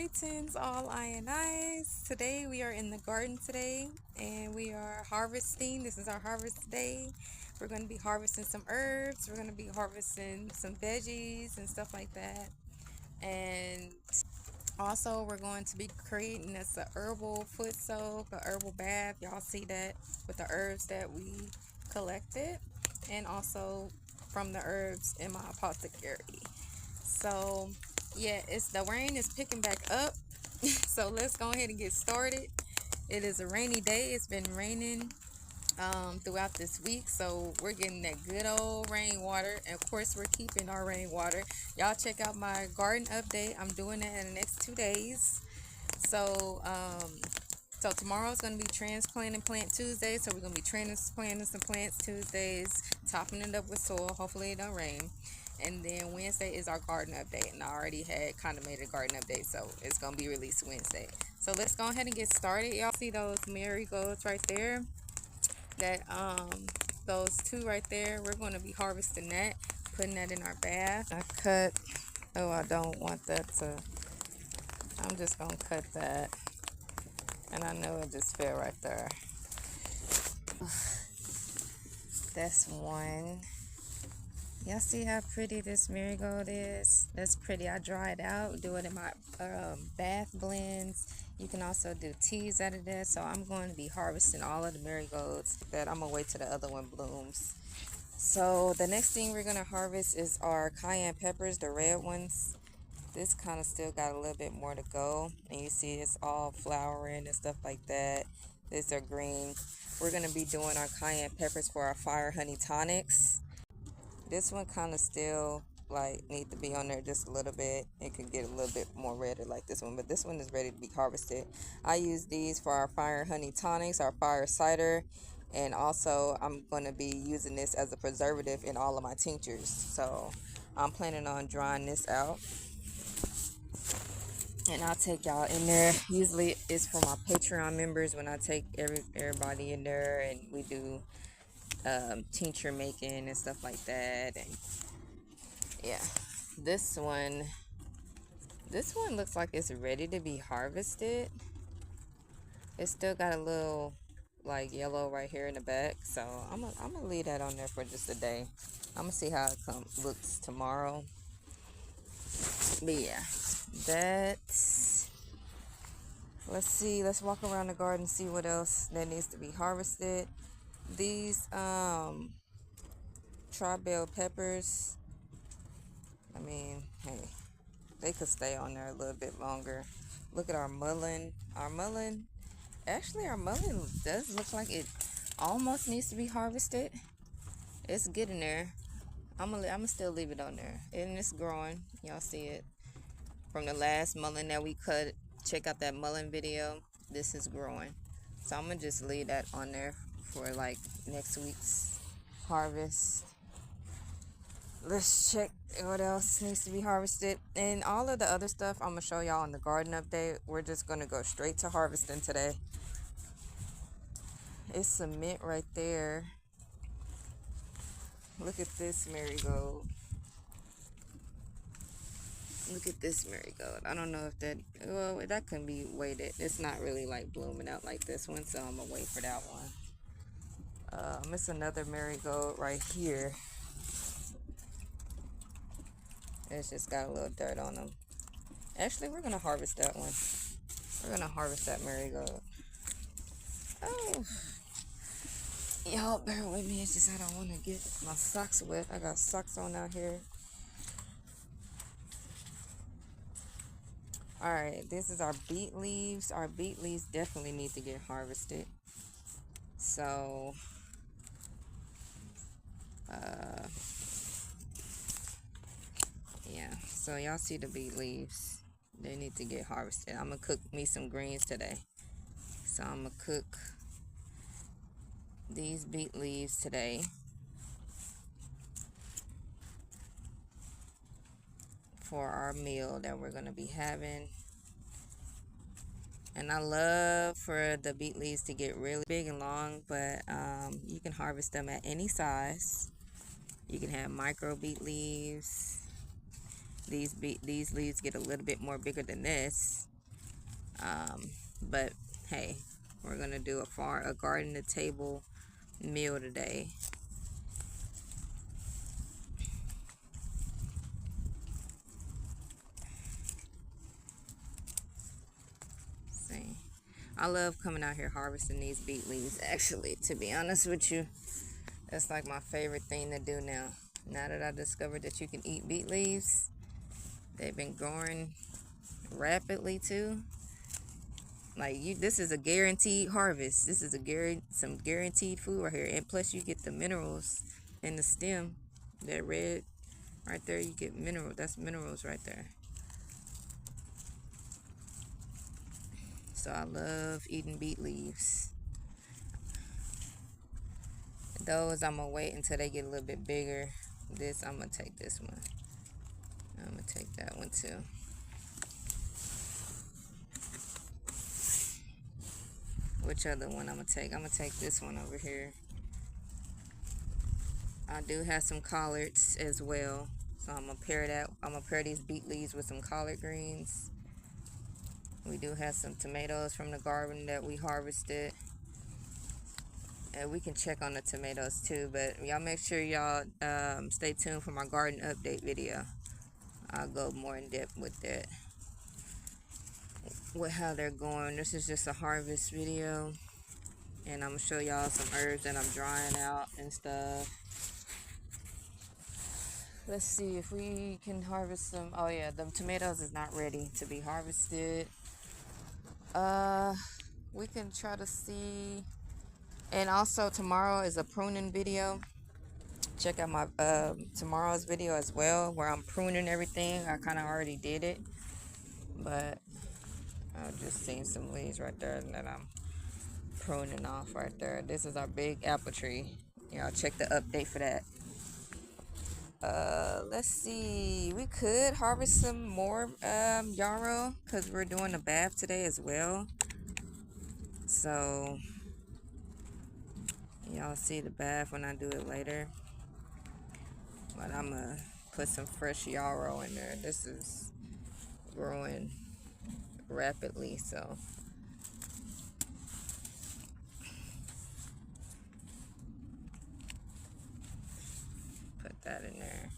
Greetings, all ionized. Today we are in the garden today and we are harvesting. This is our harvest day. We're going to be harvesting some herbs. We're going to be harvesting some veggies and stuff like that. And also we're going to be creating this a herbal foot soak, a herbal bath. Y'all see that with the herbs that we collected and also from the herbs in my apothecary. So yeah, the rain is picking back up. So let's go ahead and get started. It is a rainy day. It's been raining throughout this week, so we're getting that good old rainwater, and of course we're keeping our rainwater. Y'all check out my garden update. I'm doing that in the next 2 days. So tomorrow is going to be transplanting plant Tuesday, so we're going to be transplanting some plants Tuesdays, topping it up with soil. Hopefully it don't rain. And then Wednesday is our garden update, and I already had kind of made a garden update, so it's going to be released Wednesday. So let's go ahead and get started. Y'all see those marigolds right there? Those two right there, we're going to be harvesting that, putting that in our bath. I don't want that to, I'm just going to cut that. And I know it just fell right there. That's one. Y'all see how pretty this marigold is? That's pretty. I dry it out, do it in my bath blends. You can also do teas out of that. So I'm going to be harvesting all of the marigolds. I'm going to wait till the other one blooms. So the next thing we're going to harvest is our cayenne peppers, the red ones. This kind of still got a little bit more to go. And you see it's all flowering and stuff like that. These are green. We're going to be doing our cayenne peppers for our fire honey tonics. This one kind of still need to be on there just a little bit. It could get a little bit more redder like this one, but this one is ready to be harvested. I use these for our fire honey tonics, our fire cider, and also I'm going to be using this as a preservative in all of my tinctures. So I'm planning on drying this out, and I'll take y'all in there. Usually it's for my Patreon members when I take everybody in there and we do tincture making and stuff like that. And yeah, this one looks like it's ready to be harvested. It's still got a little yellow right here in the back, so I'm gonna leave that on there for just a day. I'm gonna see how it looks tomorrow. But yeah, let's walk around the garden and see what else that needs to be harvested. These tri-bell peppers, I mean, hey, they could stay on there a little bit longer. Look at our mullein. Our mullein does look like it almost needs to be harvested. It's getting there. I'm gonna still leave it on there, and it's growing. Y'all see it from the last mullein that we cut. Check out that mullein video. This is growing, so I'm gonna just leave that on there for next week's harvest. Let's check what else needs to be harvested. And all of the other stuff I'm going to show y'all in the garden update. We're just going to go straight to harvesting today. It's some mint right there. Look at this marigold. Look at this marigold. I don't know if that can be waited. It's not really blooming out like this one, so I'm going to wait for that one. It's another marigold right here. It's just got a little dirt on them. Actually, we're going to harvest that one. We're going to harvest that marigold. Oh. Y'all bear with me. It's just I don't want to get my socks wet. I got socks on out here. Alright, this is our beet leaves. Our beet leaves definitely need to get harvested. So, yeah, so y'all see the beet leaves, they need to get harvested. I'm gonna cook me some greens today, so I'm gonna cook these beet leaves today for our meal that we're gonna be having. And I love for the beet leaves to get really big and long, but you can harvest them at any size. You can have micro beet leaves. These leaves get a little bit more bigger than this, But hey, we're gonna do a garden to table meal today. See, I love coming out here harvesting these beet leaves. Actually, to be honest with you, that's like my favorite thing to do now. Now that I discovered that you can eat beet leaves, they've been growing rapidly too. Like this is a guaranteed harvest. This is some guaranteed food right here, and plus you get the minerals in the stem. That red right there, you get mineral. That's minerals right there. So I love eating beet leaves. Those I'm gonna wait until they get a little bit bigger. This I'm gonna take this one. I'm gonna take that one too. Which other one I'm gonna take? I'm gonna take this one over here. I do have some collards as well, so I'm gonna pair that. I'm gonna pair these beet leaves with some collard greens. We do have some tomatoes from the garden that we harvested, and we can check on the tomatoes too. But y'all make sure y'all stay tuned for my garden update video. I'll go more in depth with that, with how they're going. This is just a harvest video, and I'm gonna show y'all some herbs that I'm drying out and stuff. Let's see if we can harvest some. Oh yeah, the tomatoes is not ready to be harvested. We can try to see. And also tomorrow is a pruning video. Check out my tomorrow's video as well, where I'm pruning everything. I kind of already did it, but I've just seen some leaves right there that I'm pruning off right there. This is our big apple tree. Y'all check the update for that. Let's see, we could harvest some more yarrow because we're doing a bath today as well. So y'all see the bath when I do it later, but I'm gonna put some fresh yarrow in there. This is growing rapidly, so put that in there.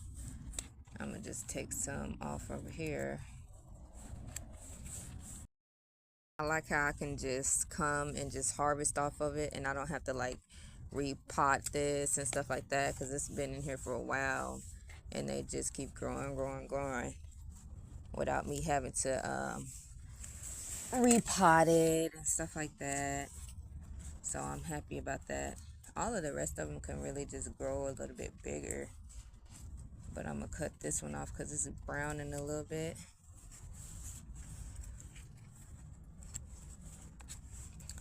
I'm gonna just take some off over here. I like how I can just come and just harvest off of it, and I don't have to like repot this and stuff like that, because it's been in here for a while and they just keep growing without me having to repot it and stuff like that. So I'm happy about that. All of the rest of them can really just grow a little bit bigger, but I'm gonna cut this one off because it's browning a little bit.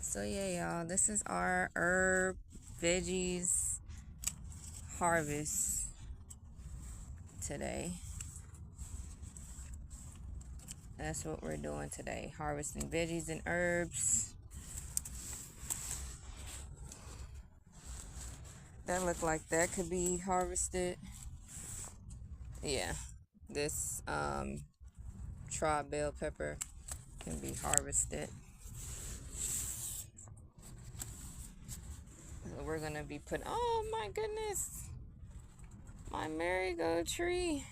So yeah, y'all, this is our herb veggies harvest today. That's what we're doing today, harvesting veggies and herbs. That look like that could be harvested. Yeah, this tribe bell pepper can be harvested. So we're gonna be putting, oh my goodness, my marigold tree.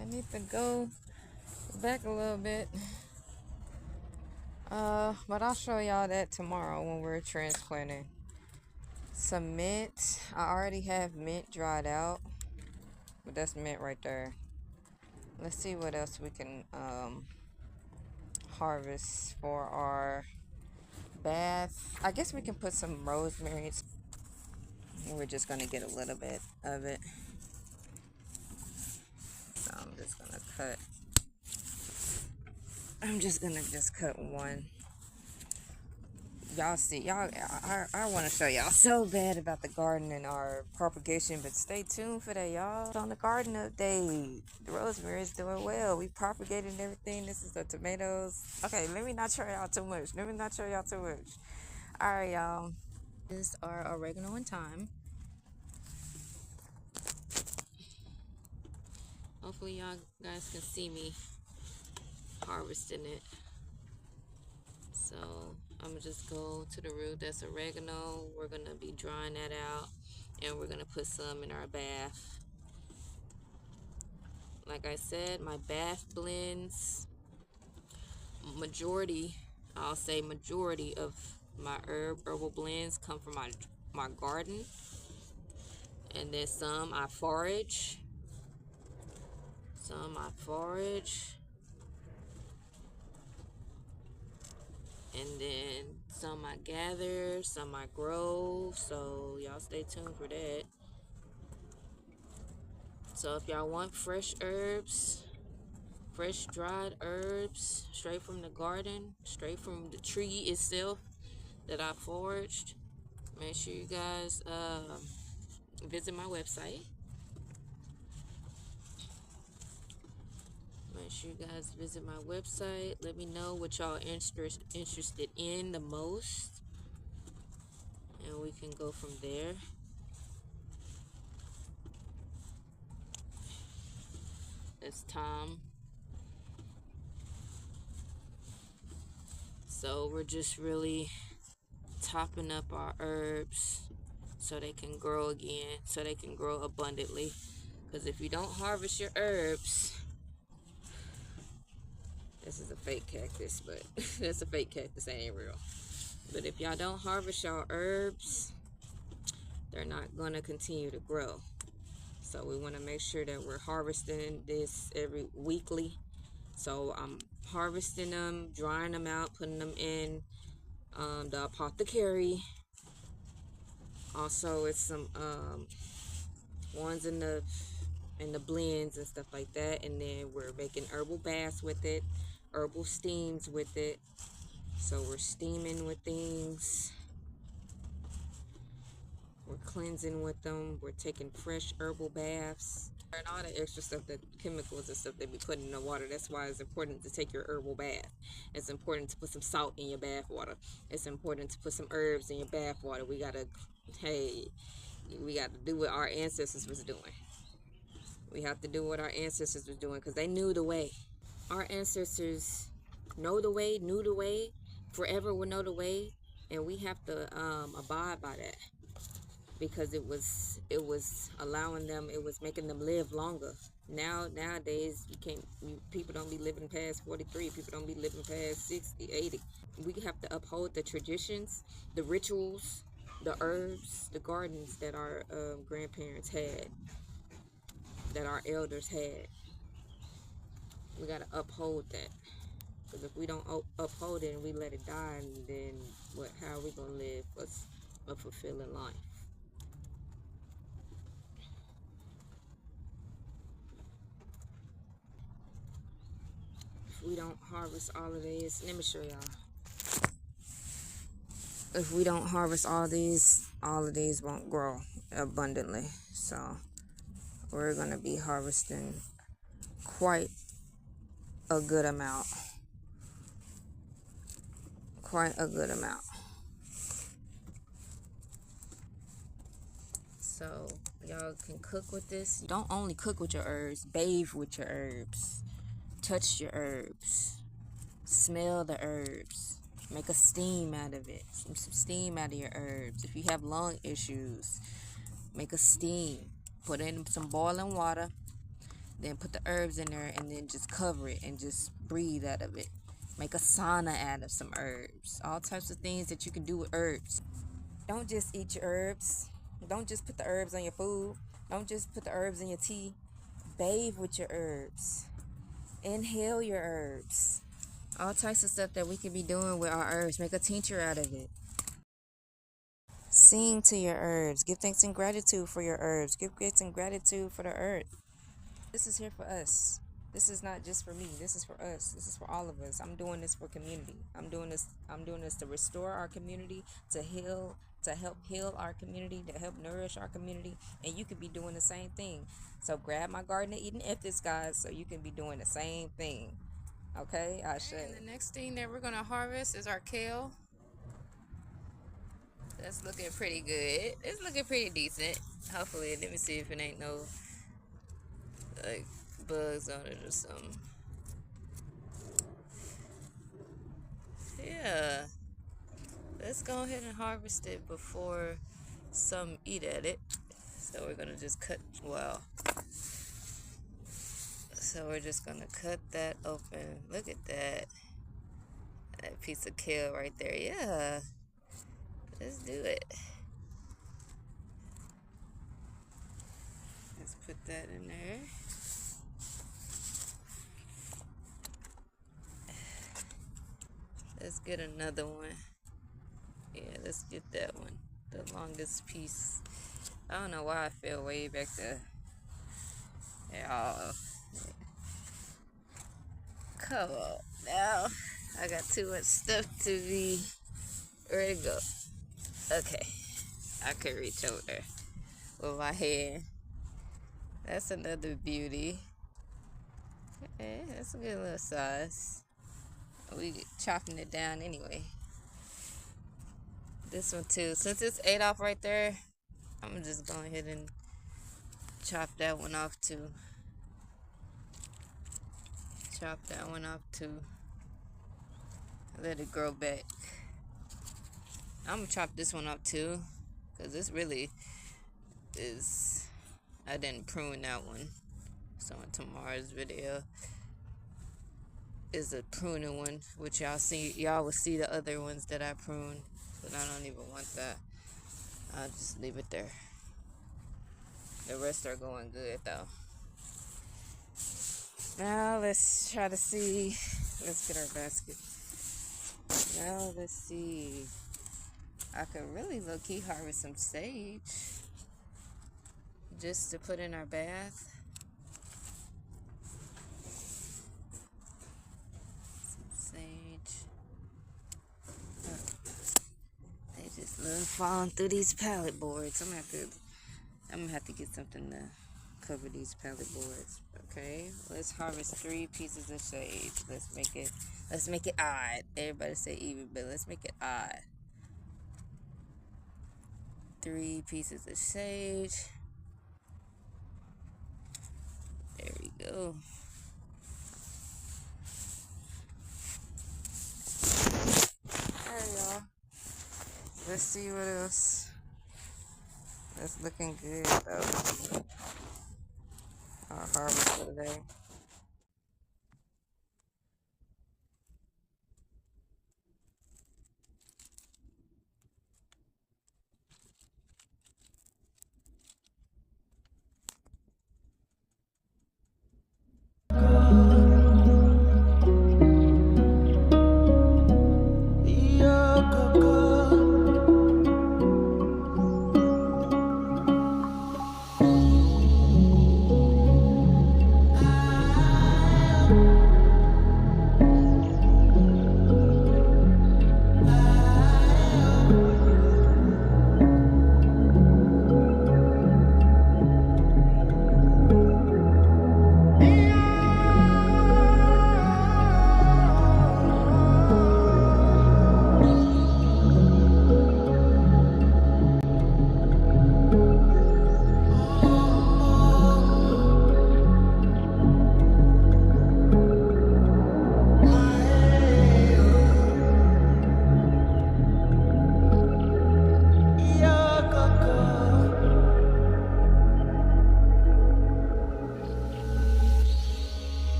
I need to go back a little bit. But I'll show y'all that tomorrow when we're transplanting. Some mint. I already have mint dried out, but that's mint right there. Let's see what else we can harvest for our bath. I guess we can put some rosemary. And we're just gonna get a little bit of it. So I'm just gonna cut. I'm just gonna cut one. Y'all see, y'all, I want to show y'all so bad about the garden and our propagation, but stay tuned for that, y'all. On the garden update, the rosemary is doing well. We propagated everything. This is the tomatoes. Okay, let me not show y'all too much. All right, y'all. This is our oregano and thyme. Hopefully y'all guys can see me harvesting it. So I'm gonna just go to the root. That's oregano. We're gonna be drying that out, and we're gonna put some in our bath. Like I said, my bath blends, I'll say majority of my herbal blends come from my garden, and then some I forage. And then some I gather, some I grow. So y'all stay tuned for that. So if y'all want fresh herbs, fresh dried herbs, straight from the garden, straight from the tree itself that I foraged, make sure you guys visit my website. Make sure you guys visit my website. Let me know what y'all interested in the most, and we can go from there. It's time. So we're just really topping up our herbs so they can grow again, so they can grow abundantly. Because if you don't harvest your herbs, this is a fake cactus, but that's a fake cactus, it ain't real. But if y'all don't harvest y'all herbs, they're not going to continue to grow. So we want to make sure that we're harvesting this every weekly. So I'm harvesting them, drying them out, putting them in the apothecary. Also, it's some ones in the blends and stuff like that. And then we're making herbal baths with it, herbal steams with it. So we're steaming with things, we're cleansing with them, we're taking fresh herbal baths, and all the extra stuff, that chemicals and stuff that we put in the water. That's why it's important to take your herbal bath. It's important to put some salt in your bath water. It's important to put some herbs in your bath water. We gotta do what our ancestors was doing. We have to do what our ancestors was doing, because they knew the way. Our ancestors know the way, knew the way, forever will know the way, and we have to abide by that, because it was allowing them, it was making them live longer. Nowadays people don't be living past 43, people don't be living past 60, 80. We have to uphold the traditions, the rituals, the herbs, the gardens that our grandparents had, that our elders had. We got to uphold that, because if we don't uphold it and we let it die, then how are we gonna live a fulfilling life? If we don't harvest all of these, let me show y'all. If we don't harvest all of these won't grow abundantly. So we're gonna be harvesting quite a good amount. So y'all can cook with this. Don't only cook with your herbs, bathe with your herbs, touch your herbs, smell the herbs, make a steam out of it, some steam out of your herbs. If you have lung issues, make a steam, put in some boiling water, then put the herbs in there, and then just cover it and just breathe out of it. Make a sauna out of some herbs. All types of things that you can do with herbs. Don't just eat your herbs. Don't just put the herbs on your food. Don't just put the herbs in your tea. Bathe with your herbs. Inhale your herbs. All types of stuff that we could be doing with our herbs. Make a tincture out of it. Sing to your herbs. Give thanks and gratitude for your herbs. Give thanks and gratitude for the earth. This is here for us. This is not just for me. This is for us. This is for all of us. I'm doing this for community. I'm doing this to restore our community, to heal, to help heal our community, to help nourish our community. And you could be doing the same thing. So grab my Garden of Eden ethics, guys, so you can be doing the same thing. Okay, I should. And the next thing that we're gonna harvest is our kale. That's looking pretty good. It's looking pretty decent. Hopefully, let me see if it ain't no like bugs on it or something. let's go ahead and harvest it before some eat at it. So we're gonna just cut, so we're just gonna cut that open. Look at that. That piece of kale right there. Yeah. Let's do it. Let's put that in there. Let's get another one. Yeah, let's get that one. The longest piece. I don't know why I fell way back there. Yeah. Come on. Now, I got too much stuff to be ready to go. Okay. I can reach over there with my hand. That's another beauty. Okay, that's a good little size. We chopping it down anyway. This one too. Since it's 8 off right there, I'm just going ahead and chop that one off too. Chop that one off too. Let it grow back. I'm gonna chop this one off too, because this really is, I didn't prune that one. So in tomorrow's video is a pruning one, which y'all will see the other ones that I pruned, but I don't even want that. I'll just leave it there. The rest are going good though. Now let's try to see. Let's get our basket. Now let's see. I could really low-key harvest some sage just to put in our bath. Some sage. They just love falling through these pallet boards. I'm gonna have to get something to cover these pallet boards. Okay, let's harvest 3 pieces of sage. Let's make it odd. Everybody say even, but let's make it odd. 3 pieces of sage. There we go. Alright, y'all. Let's see what else. That's looking good though. Our harvest for today.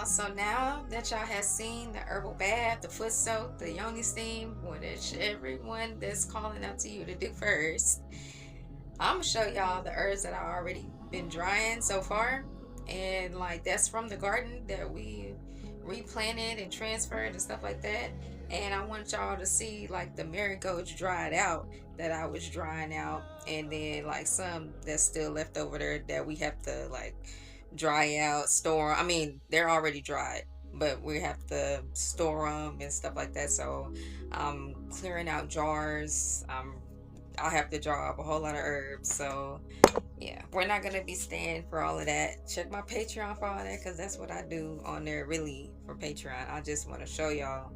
y'all, so now that y'all have seen the herbal bath, the foot soak, the yoni steam, whichever one that's calling out to you to do first, I'm gonna show y'all the herbs that I already been drying so far. And like that's from the garden that we replanted and transferred and stuff like that. And I want y'all to see like the marigolds dried out that I was drying out, and then like some that's still left over there that we have to like dry out, store. I mean, they're already dried, but we have to store them and stuff like that. So I'm clearing out jars. I have to draw up a whole lot of herbs. So yeah, we're not gonna be staying for all of that. Check my Patreon for all that, because that's what I do on there really for Patreon. I just want to show y'all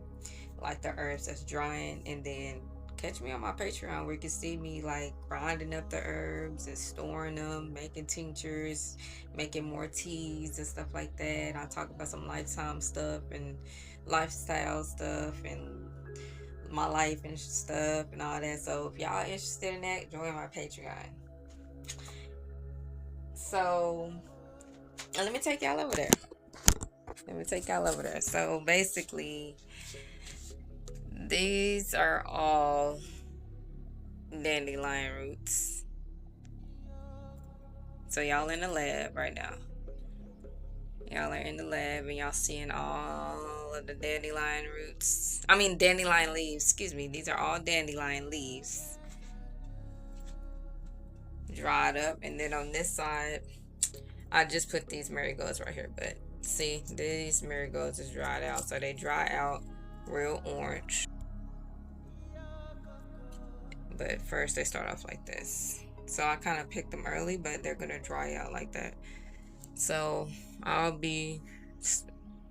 like the herbs that's drying, and then catch me on my Patreon where you can see me like grinding up the herbs and storing them, making tinctures, making more teas and stuff like that. I talk about some lifetime stuff and lifestyle stuff and my life and stuff and all that. So if y'all interested in that, join my Patreon. So let me take y'all over there. So basically, these are all dandelion roots. So y'all in the lab right now. Y'all are in the lab and y'all seeing all of the dandelion roots. I mean dandelion leaves, excuse me. These are all dandelion leaves. Dried up. And then on this side, I just put these marigolds right here. But see, these marigolds is dried out. So they dry out real orange. But first they start off like this. So I kind of picked them early, but they're going to dry out like that. So I'll be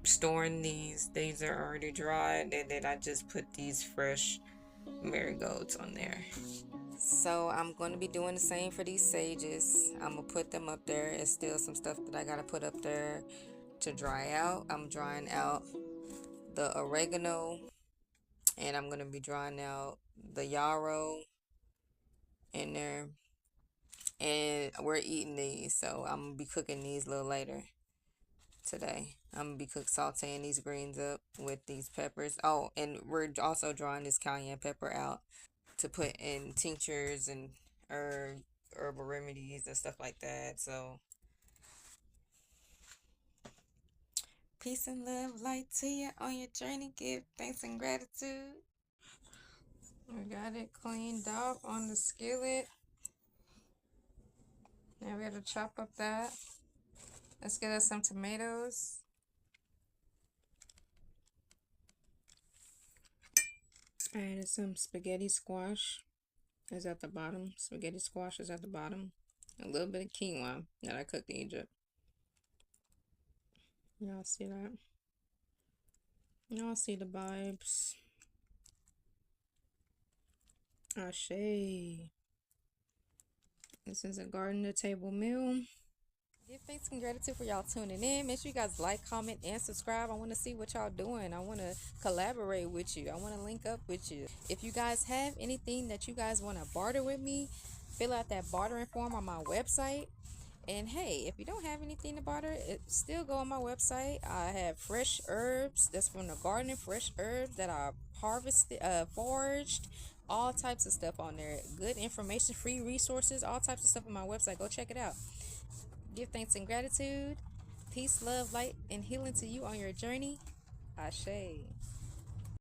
storing these. These are already dried, and then I just put these fresh marigolds on there. So I'm going to be doing the same for these sages. I'm going to put them up there. It's still some stuff that I got to put up there to dry out. I'm drying out the oregano, and I'm going to be drying out the yarrow in there. And we're eating these, so I'm gonna be cooking these a little later today. I'm gonna be sauteing these greens up with these peppers. Oh, and we're also drawing this cayenne pepper out to put in tinctures and herbal remedies and stuff like that. So peace and love, light to you on your journey. Give thanks and gratitude. We got it cleaned off on the skillet. Now we got to chop up that. Let's get us some tomatoes. I added some spaghetti squash. Is at the bottom. Spaghetti squash is at the bottom. A little bit of quinoa that I cooked in Egypt. Y'all see that? Y'all see the vibes. Ashe. This is a garden to table meal. Give thanks and gratitude for y'all tuning in. Make sure you guys like, comment, and subscribe. I want to see what y'all doing. I want to collaborate with you. I want to link up with you. If you guys have anything that you guys want to barter with me, fill out that bartering form on my website. And hey, if you don't have anything to barter, still go on my website. I have fresh herbs that's from the garden, fresh herbs that are harvested, foraged, all types of stuff on there. Good information, free resources, all types of stuff on my website. Go check it out. Give thanks and gratitude. Peace, love, light, and healing to you on your journey. Ashe.